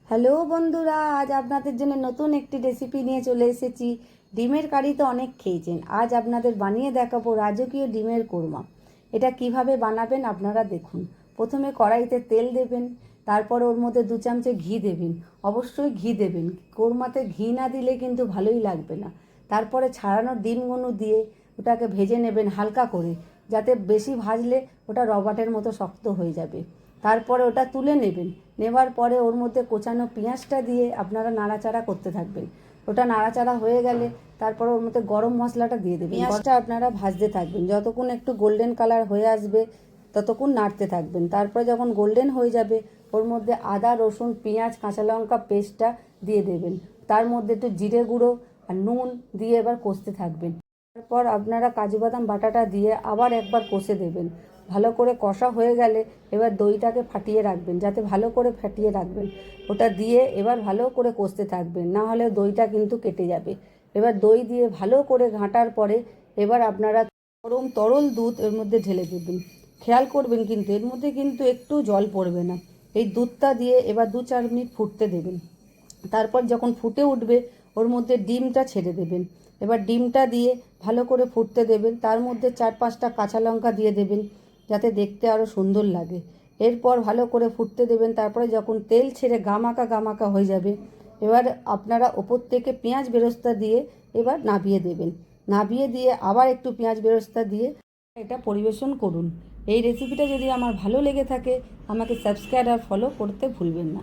Hello বন্ধুরা, আজ আপনাদের জন্য নতুন একটি রেসিপি নিয়ে চলে এসেছি। ডিমের কারি তো অনেক খেয়েছেন, আজ আপনাদের বানিয়ে দেখাবো রাজকীয় ডিমের কোরমা। এটা কিভাবে বানাবেন আপনারা দেখুন। প্রথমে কড়াইতে তেল দেবেন, তারপর ওর মধ্যে 2 চামচে ঘি দেবেন। অবশ্যই ঘি দেবেন, কোরমাতে ঘি না দিলে কিন্তু ভালোই লাগবে না। তারপরে ছাড়ানো ডিমগুলো দিয়ে ওটাকে ভেজে নেবেন হালকা করে, যাতে বেশি ভাজলে ওটা রবারের মতো শক্ত হয়ে যাবে। তারপরে ওটা তুলে নেবেন, নেবার পরে ওর মধ্যে কোচানো পেঁয়াজটা দিয়ে আপনারা নাড়াচাড়া করতে থাকবেন। ওটা নাড়াচাড়া হয়ে গেলে তারপর ওর মধ্যে গরম মশলাটা দিয়ে দেবেন। পেঁয়াজটা আপনারা ভাজতে থাকবেন, যতক্ষণ একটু গোল্ডেন কালার হয়ে আসবে ততক্ষণ নাড়তে থাকবেন। তারপরে যখন গোল্ডেন হয়ে যাবে ওর মধ্যে আদা রসুন পেঁয়াজ কাঁচা লঙ্কা পেস্টটা দিয়ে দেবেন। তার মধ্যে একটু জিরে গুঁড়ো আর নুন দিয়ে এবার কষতে থাকবেন। তারপর আপনারা কাজু বাদাম বাটাটা দিয়ে আবার একবার কষে দেবেন। ভালো করে কষা হয়ে গেলে এবার দইটাকে ফাটিয়ে রাখবেন, যাতে ভালো করে ফাটিয়ে রাখবেন। ওটা দিয়ে এবার ভালো করে কষতে থাকবেন, না হলে দইটা কিন্তু কেটে যাবে। এবার দই দিয়ে ভালো করে ঘাঁটার পরে এবার আপনারা গরম তরল দুধ এর মধ্যে ঢেলে দেবেন। খেয়াল করবেন কিন্তু এর মধ্যে কিন্তু একটু জল পড়বে না। এই দুধটা দিয়ে এবার 2-4 মিনিট ফুটতে দেবেন। তারপর যখন ফুটে উঠবে ওর মধ্যে ডিমটা ছেড়ে দেবেন। এবার ডিমটা দিয়ে ভালো করে ফুটতে দেবেন, তার মধ্যে 4-5টা কাঁচা লঙ্কা দিয়ে দেবেন, যাতে দেখতে আরও সুন্দর লাগে। এরপর ভালো করে ফুটতে দেবেন। তারপরে যখন তেল ছেড়ে গামাকা গামাকা হয়ে যাবে এবার আপনারা ওপর থেকে পেঁয়াজ বেরেস্তা দিয়ে এবার নাবিয়ে দেবেন। নাবিয়ে দিয়ে আবার একটু পেঁয়াজ বেরেস্তা দিয়ে এটা পরিবেশন করুন। এই রেসিপিটা যদি আমার ভালো লেগে থাকে আমাকে সাবস্ক্রাইব আর ফলো করতে ভুলবেন না।